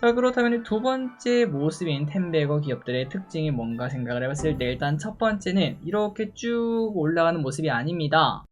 자, 그렇다면 두 번째 모습인 텐베거 기업들의 특징이 뭔가 생각을 해봤을 때 일단 첫 번째는 이렇게 쭉 올라가는 모습이 아닙니다.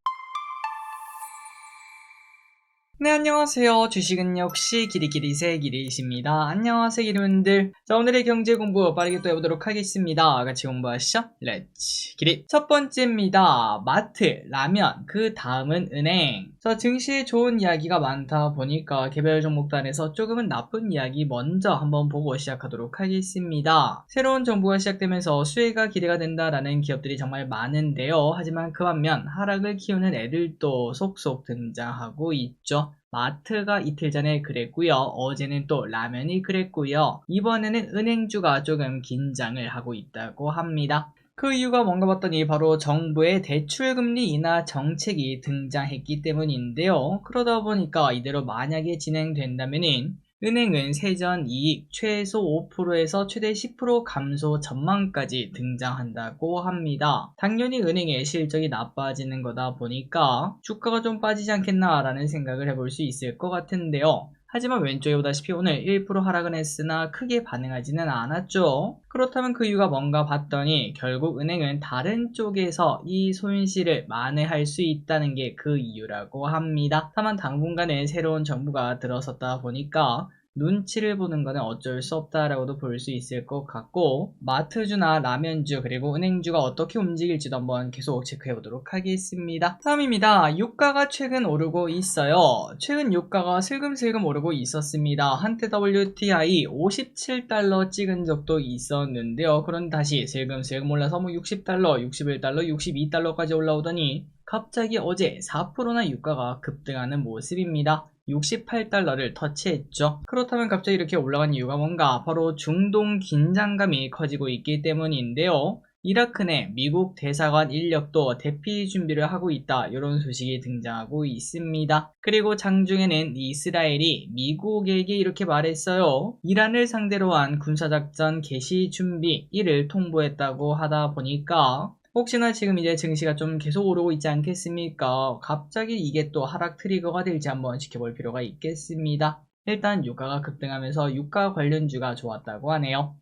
네, 안녕하세요. 주식은 역시 기리기리새 기리이십니다. 안녕하세요, 기리분들. 자, 오늘의 경제 공부 빠르게 또 해보도록 하겠습니다. 같이 공부하시죠. 렛츠 기리. 첫 번째입니다. 마트, 라면, 그 다음은 은행. 자, 증시에 좋은 이야기가 많다 보니까 개별 종목단에서 조금은 나쁜 이야기 먼저 한번 보고 시작하도록 하겠습니다. 새로운 정부가 시작되면서 수혜가 기대가 된다라는 기업들이 정말 많은데요. 하지만 그 반면 하락을 키우는 애들도 속속 등장하고 있죠. 마트가 이틀 전에 그랬고요. 어제는 또 라면이 그랬고요. 이번에는 은행주가 조금 긴장을 하고 있다고 합니다. 그 이유가 뭔가 봤더니 바로 정부의 대출금리 인하 정책이 등장했기 때문인데요. 그러다 보니까 이대로 만약에 진행된다면은 은행은 세전 이익 최소 5%에서 최대 10% 감소 전망까지 등장한다고 합니다. 당연히 은행의 실적이 나빠지는 거다 보니까 주가가 좀 빠지지 않겠나라는 생각을 해볼 수 있을 것 같은데요. 하지만 왼쪽에 보다시피 오늘 1% 하락은 했으나 크게 반응하지는 않았죠. 그렇다면 그 이유가 뭔가 봤더니 결국 은행은 다른 쪽에서 이 손실을 만회할 수 있다는 게 그 이유라고 합니다. 다만 당분간은 새로운 정부가 들어섰다 보니까 눈치를 보는 거는 어쩔 수 없다라고도 볼 수 있을 것 같고, 마트주나 라면주 그리고 은행주가 어떻게 움직일지도 한번 계속 체크해 보도록 하겠습니다. 다음입니다. 유가가 최근 오르고 있어요. 최근 유가가 슬금슬금 오르고 있었습니다. 한때 WTI 57달러 찍은 적도 있었는데요. 그런데 다시 슬금슬금 올라서 뭐 60달러, 61달러, 62달러까지 올라오더니 갑자기 어제 4%나 유가가 급등하는 모습입니다. 68달러를 터치했죠. 그렇다면 갑자기 이렇게 올라간 이유가 뭔가? 바로 중동 긴장감이 커지고 있기 때문인데요. 이라크 내 미국 대사관 인력도 대피 준비를 하고 있다, 이런 소식이 등장하고 있습니다. 그리고 장중에는 이스라엘이 미국에게 이렇게 말했어요. 이란을 상대로 한 군사작전 개시 준비, 이를 통보했다고 하다 보니까 혹시나 지금 이제 증시가 좀 계속 오르고 있지 않겠습니까? 갑자기 이게 또 하락 트리거가 될지 한번 지켜볼 필요가 있겠습니다. 일단 유가가 급등하면서 유가 관련주가 좋았다고 하네요.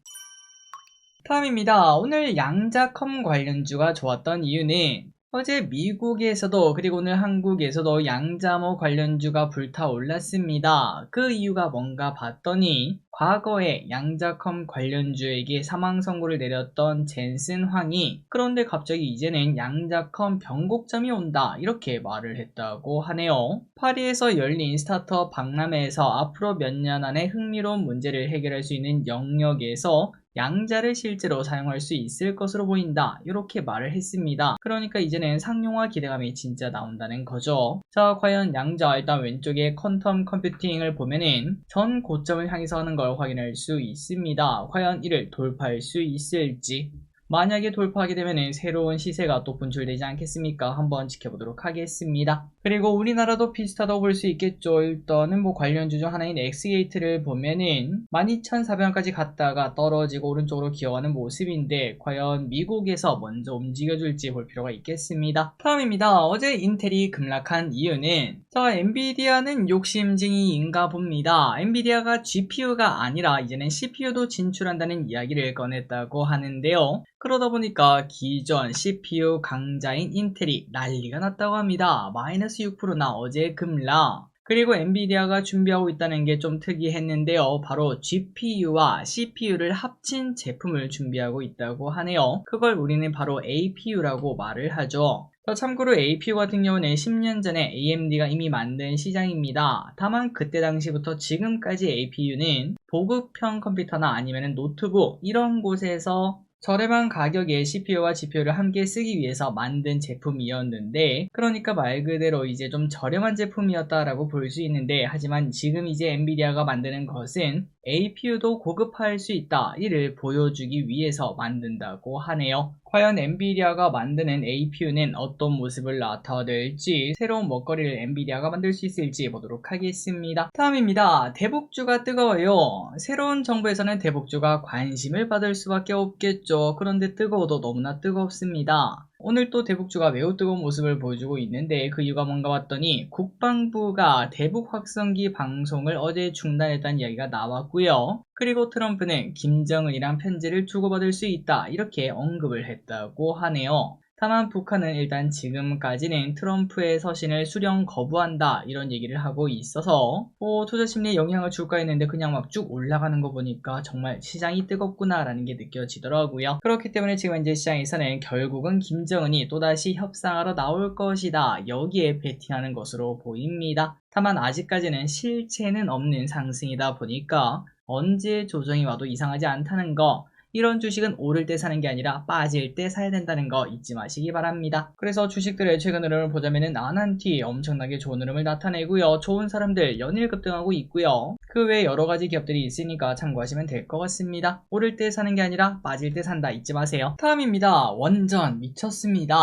다음입니다. 오늘 양자컴 관련주가 좋았던 이유는 어제 미국에서도 그리고 오늘 한국에서도 양자모 관련주가 불타올랐습니다. 그 이유가 뭔가 봤더니 과거에 양자컴 관련주에게 사망 선고를 내렸던 젠슨 황이 그런데 갑자기 이제는 양자컴 변곡점이 온다, 이렇게 말을 했다고 하네요. 파리에서 열린 스타트업 박람회에서 앞으로 몇 년 안에 흥미로운 문제를 해결할 수 있는 영역에서 양자를 실제로 사용할 수 있을 것으로 보인다, 이렇게 말을 했습니다. 그러니까 이제는 상용화 기대감이 진짜 나온다는 거죠. 자, 과연 양자, 일단 왼쪽에 퀀텀 컴퓨팅을 보면은 전 고점을 향해서 하는 걸 확인할 수 있습니다. 과연 이를 돌파할 수 있을지, 만약에 돌파하게 되면 새로운 시세가 또 분출되지 않겠습니까? 한번 지켜보도록 하겠습니다. 그리고 우리나라도 비슷하다고 볼 수 있겠죠. 일단은 뭐 관련주 중 하나인 엑스게이트를 보면은 12,400원까지 갔다가 떨어지고 오른쪽으로 기어가는 모습인데 과연 미국에서 먼저 움직여줄지 볼 필요가 있겠습니다. 다음입니다. 어제 인텔이 급락한 이유는, 자, 엔비디아는 욕심쟁이인가 봅니다. 엔비디아가 GPU가 아니라 이제는 CPU도 진출한다는 이야기를 꺼냈다고 하는데요. 그러다 보니까 기존 CPU 강자인 인텔이 난리가 났다고 합니다. 마이너스 6%나 어제 급락. 그리고 엔비디아가 준비하고 있다는 게 좀 특이했는데요. 바로 GPU와 CPU를 합친 제품을 준비하고 있다고 하네요. 그걸 우리는 바로 APU라고 말을 하죠. 참고로 APU 같은 경우는 10년 전에 AMD가 이미 만든 시장입니다. 다만 그때 당시부터 지금까지 APU는 보급형 컴퓨터나 아니면 노트북 이런 곳에서 저렴한 가격에 CPU와 GPU를 함께 쓰기 위해서 만든 제품이었는데, 그러니까 말 그대로 이제 좀 저렴한 제품이었다라고 볼 수 있는데, 하지만 지금 이제 엔비디아가 만드는 것은 APU도 고급화할 수 있다, 이를 보여주기 위해서 만든다고 하네요. 과연 엔비디아가 만드는 APU는 어떤 모습을 나타낼지, 새로운 먹거리를 엔비디아가 만들 수 있을지 보도록 하겠습니다. 다음입니다. 대북주가 뜨거워요. 새로운 정부에서는 대북주가 관심을 받을 수밖에 없겠죠. 그런데 뜨거워도 너무나 뜨겁습니다. 오늘 또 대북주가 매우 뜨거운 모습을 보여주고 있는데 그 이유가 뭔가 봤더니 국방부가 대북 확성기 방송을 어제 중단했다는 이야기가 나왔고요. 그리고 트럼프는 김정은이랑 편지를 주고받을 수 있다 이렇게 언급을 했다고 하네요. 다만 북한은 일단 지금까지는 트럼프의 서신을 수령 거부한다 이런 얘기를 하고 있어서 투자 심리에 영향을 줄까 했는데 그냥 막 쭉 올라가는 거 보니까 정말 시장이 뜨겁구나 라는 게 느껴지더라고요. 그렇기 때문에 지금 현재 시장에서는 결국은 김정은이 또다시 협상하러 나올 것이다 여기에 베팅하는 것으로 보입니다. 다만 아직까지는 실체는 없는 상승이다 보니까 언제 조정이 와도 이상하지 않다는 거, 이런 주식은 오를 때 사는 게 아니라 빠질 때 사야 된다는 거 잊지 마시기 바랍니다. 그래서 주식들의 최근 흐름을 보자면은 나난티 엄청나게 좋은 흐름을 나타내고요. 좋은 사람들 연일 급등하고 있고요. 그 외에 여러가지 기업들이 있으니까 참고하시면 될 것 같습니다. 오를 때 사는 게 아니라 빠질 때 산다 잊지 마세요. 다음입니다. 원전 미쳤습니다.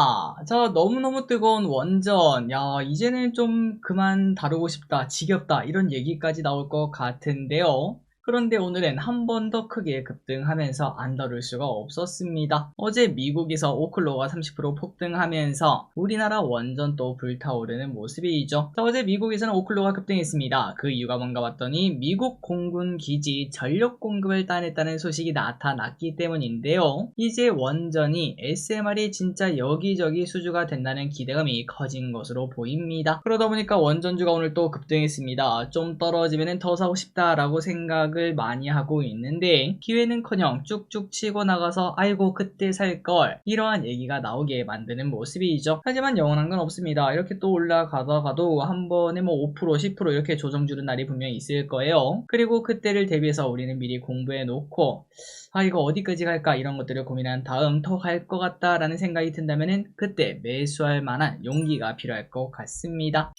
자, 너무너무 뜨거운 원전. 야, 이제는 좀 그만 다루고 싶다, 지겹다 이런 얘기까지 나올 것 같은데요. 그런데 오늘은 한 번 더 크게 급등하면서 안 다룰 수가 없었습니다. 어제 미국에서 오클로가 30% 폭등하면서 우리나라 원전 또 불타오르는 모습이죠. 자, 어제 미국에서는 오클로가 급등했습니다. 그 이유가 뭔가 봤더니 미국 공군 기지 전력 공급을 따냈다는 소식이 나타났기 때문인데요. 이제 원전이 SMR이 진짜 여기저기 수주가 된다는 기대감이 커진 것으로 보입니다. 그러다 보니까 원전주가 오늘 또 급등했습니다. 좀 떨어지면 더 사고 싶다라고 생각을 많이 하고 있는데 기회는커녕 쭉쭉 치고 나가서 아이고 그때 살걸 이러한 얘기가 나오게 만드는 모습이죠. 하지만 영원한 건 없습니다. 이렇게 또 올라가다가도 한 번에 뭐 5% 10% 이렇게 조정 주는 날이 분명히 있을 거예요. 그리고 그때를 대비해서 우리는 미리 공부해 놓고 이거 어디까지 갈까 이런 것들을 고민한 다음 더 갈 것 같다라는 생각이 든다면 그때 매수할 만한 용기가 필요할 것 같습니다.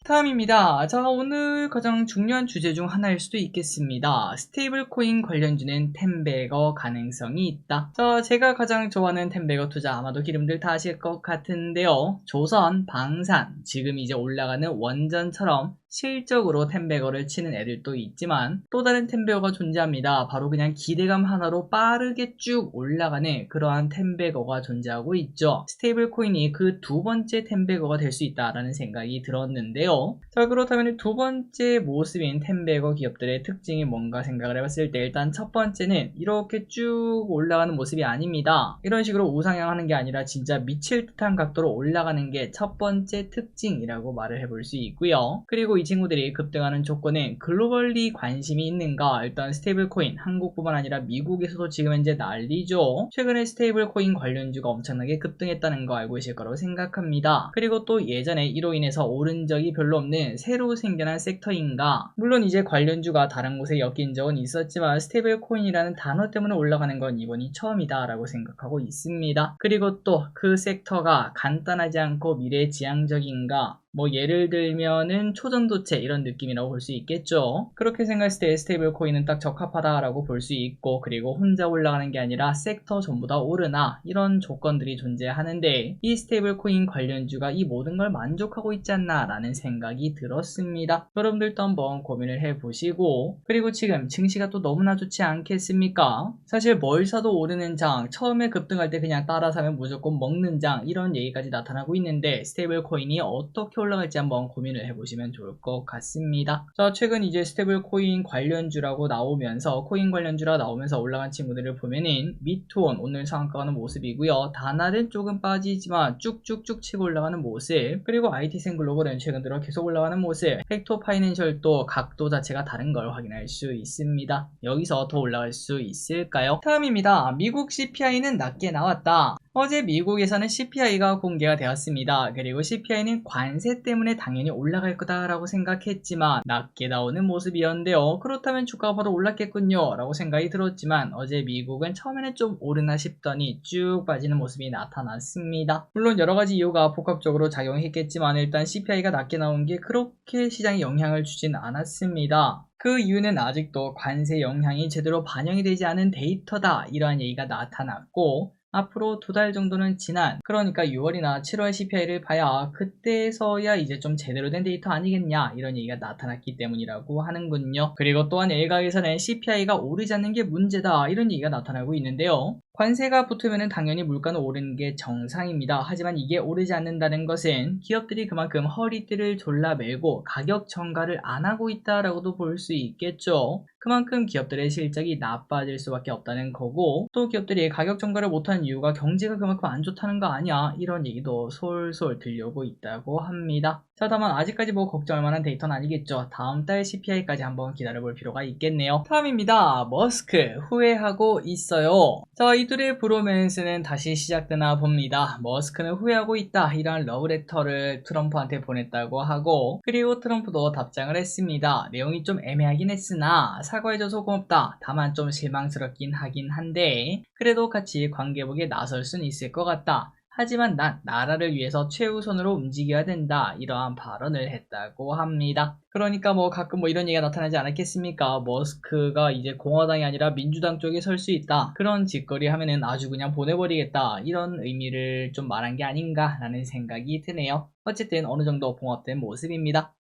다음입니다. 자, 오늘 가장 중요한 주제 중 하나일 수도 있겠습니다. 스테이블 코인 관련주는 텐베거 가능성이 있다. 자, 제가 가장 좋아하는 텐베거 투자 아마도 기름들 다 아실 것 같은데요. 조선, 방산, 지금 이제 올라가는 원전처럼 실적으로 텐베거를 치는 애들도 있지만 또 다른 텐베거가 존재합니다. 바로 그냥 기대감 하나로 빠르게 쭉 올라가는 그러한 텐베거가 존재하고 있죠. 스테이블 코인이 그 두 번째 텐베거가 될 수 있다라는 생각이 들었는데요. 자, 그렇다면 두 번째 모습인 텐베거 기업들의 특징이 뭔가 생각을 해봤을 때 일단 첫 번째는 이렇게 쭉 올라가는 모습이 아닙니다. 이런 식으로 우상향하는 게 아니라 진짜 미칠 듯한 각도로 올라가는 게 첫 번째 특징이라고 말을 해볼 수 있고요. 그리고 이 친구들이 급등하는 조건은 글로벌리 관심이 있는가. 일단 스테이블 코인 한국뿐만 아니라 미국에서도 지금 현재 난리죠. 최근에 스테이블 코인 관련주가 엄청나게 급등했다는 거 알고 계실 거라고 생각합니다. 그리고 또 예전에 이로 인해서 오른 적이 별로 없는 새로 생겨난 섹터인가. 물론 이제 관련주가 다른 곳에 엮인 적은 있었지만 스테이블 코인이라는 단어 때문에 올라가는 건 이번이 처음이다 라고 생각하고 있습니다. 그리고 또 그 섹터가 간단하지 않고 미래지향적인가. 뭐 예를 들면은 초전도체 이런 느낌이라고 볼 수 있겠죠. 그렇게 생각했을 때 스테이블 코인은 딱 적합하다라고 볼 수 있고, 그리고 혼자 올라가는 게 아니라 섹터 전부 다 오르나 이런 조건들이 존재하는데 이 스테이블 코인 관련주가 이 모든 걸 만족하고 있지 않나 라는 생각이 들었습니다. 여러분들도 한번 고민을 해보시고, 그리고 지금 증시가 또 너무나 좋지 않겠습니까? 사실 뭘 사도 오르는 장, 처음에 급등할 때 그냥 따라 사면 무조건 먹는 장 이런 얘기까지 나타나고 있는데 스테이블 코인이 어떻게 올라갈지 한번 고민을 해보시면 좋을 것 같습니다. 자, 최근 이제 스테이블 코인 관련주라고 나오면서 코인 관련주라 나오면서 올라간 친구들을 보면은 미투온 오늘 상한가가는 모습이고요. 다날은 조금 빠지지만 쭉쭉쭉 치고 올라가는 모습, 그리고 IT생 글로벌은 최근 들어 계속 올라가는 모습, 팩토 파이낸셜도 각도 자체가 다른 걸 확인할 수 있습니다. 여기서 더 올라갈 수 있을까요? 다음입니다. 미국 CPI는 낮게 나왔다. 어제 미국에서는 CPI가 공개가 되었습니다. 그리고 CPI는 관세 때문에 당연히 올라갈 거다라고 생각했지만 낮게 나오는 모습이었는데요. 그렇다면 주가가 바로 올랐겠군요 라고 생각이 들었지만 어제 미국은 처음에는 좀 오르나 싶더니 쭉 빠지는 모습이 나타났습니다. 물론 여러가지 이유가 복합적으로 작용했겠지만 일단 CPI가 낮게 나온 게 그렇게 시장에 영향을 주진 않았습니다. 그 이유는 아직도 관세 영향이 제대로 반영이 되지 않은 데이터다 이러한 얘기가 나타났고, 앞으로 2달 정도는 지난, 그러니까 6월이나 7월 CPI를 봐야 그때서야 이제 좀 제대로 된 데이터 아니겠냐 이런 얘기가 나타났기 때문이라고 하는군요. 그리고 또한 일각에서는 CPI가 오르지 않는 게 문제다 이런 얘기가 나타나고 있는데요. 관세가 붙으면 당연히 물가는 오르는 게 정상입니다. 하지만 이게 오르지 않는다는 것은 기업들이 그만큼 허리띠를 졸라매고 가격 전가를 안 하고 있다라고도 볼 수 있겠죠. 그만큼 기업들의 실적이 나빠질 수밖에 없다는 거고, 또 기업들이 가격 전가를 못하는 이유가 경제가 그만큼 안 좋다는 거 아니야, 이런 얘기도 솔솔 들려오고 있다고 합니다. 자, 다만 아직까지 뭐 걱정할 만한 데이터는 아니겠죠. 다음 달 CPI까지 한번 기다려볼 필요가 있겠네요. 다음입니다. 머스크 후회하고 있어요. 자, 이들의 브로맨스는 다시 시작되나 봅니다. 머스크는 후회하고 있다, 이런 러브레터를 트럼프한테 보냈다고 하고, 그리고 트럼프도 답장을 했습니다. 내용이 좀 애매하긴 했으나 사과해줘서 고맙다. 다만 좀 실망스럽긴 하긴 한데 그래도 같이 관계복에 나설 순 있을 것 같다. 하지만 난 나라를 위해서 최우선으로 움직여야 된다. 이러한 발언을 했다고 합니다. 그러니까 뭐 가끔 뭐 이런 얘기가 나타나지 않았겠습니까? 머스크가 이제 공화당이 아니라 민주당 쪽에 설 수 있다. 그런 짓거리 하면은 아주 그냥 보내버리겠다. 이런 의미를 좀 말한 게 아닌가라는 생각이 드네요. 어쨌든 어느 정도 봉합된 모습입니다.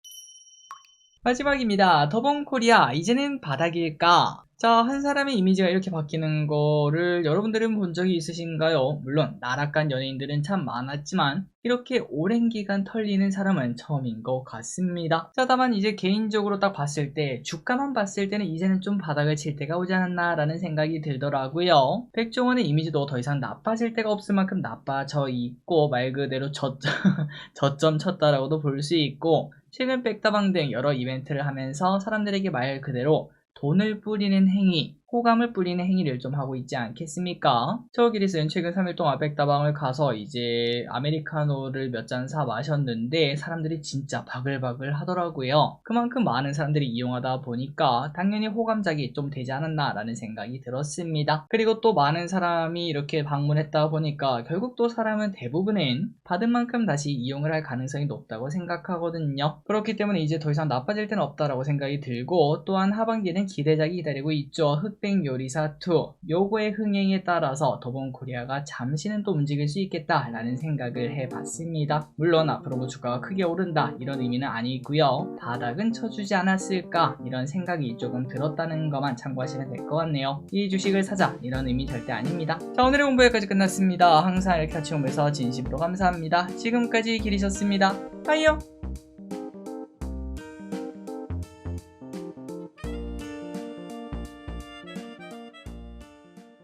마지막입니다. 더본코리아 이제는 바닥일까? 자, 한 사람의 이미지가 이렇게 바뀌는 거를 여러분들은 본 적이 있으신가요? 물론 나락간 연예인들은 참 많았지만 이렇게 오랜 기간 털리는 사람은 처음인 것 같습니다. 자, 다만 이제 개인적으로 딱 봤을 때 주가만 봤을 때는 이제는 좀 바닥을 칠 때가 오지 않았나 라는 생각이 들더라고요. 백종원의 이미지도 더 이상 나빠질 때가 없을 만큼 나빠져 있고 말 그대로 저점 쳤다라고도 볼 수 있고, 최근 백다방 등 여러 이벤트를 하면서 사람들에게 말 그대로 돈을 뿌리는 행위, 호감을 뿌리는 행위를 좀 하고 있지 않겠습니까? 저 기리스는 최근 3일 동안 백다방을 가서 이제 아메리카노를 몇 잔 사 마셨는데 사람들이 진짜 바글바글 하더라고요. 그만큼 많은 사람들이 이용하다 보니까 당연히 호감작이 좀 되지 않았나 라는 생각이 들었습니다. 그리고 또 많은 사람이 이렇게 방문했다 보니까 결국 또 사람은 대부분은 받은 만큼 다시 이용을 할 가능성이 높다고 생각하거든요. 그렇기 때문에 이제 더 이상 나빠질 때는 없다라고 생각이 들고, 또한 하반기에는 기대작이 기다리고 있죠. 흑백 요리사 2, 요거의 흥행에 따라서 더본코리아가 잠시는 또 움직일 수 있겠다라는 생각을 해봤습니다. 물론 앞으로 뭐 주가가 크게 오른다 이런 의미는 아니고요. 바닥은 쳐주지 않았을까 이런 생각이 조금 들었다는 것만 참고하시면 될 것 같네요. 이 주식을 사자 이런 의미 절대 아닙니다. 자, 오늘의 공부 여기까지 끝났습니다. 항상 이렇게 같이 공부해서 진심으로 감사합니다. 지금까지 길이셨습니다. 빠이요.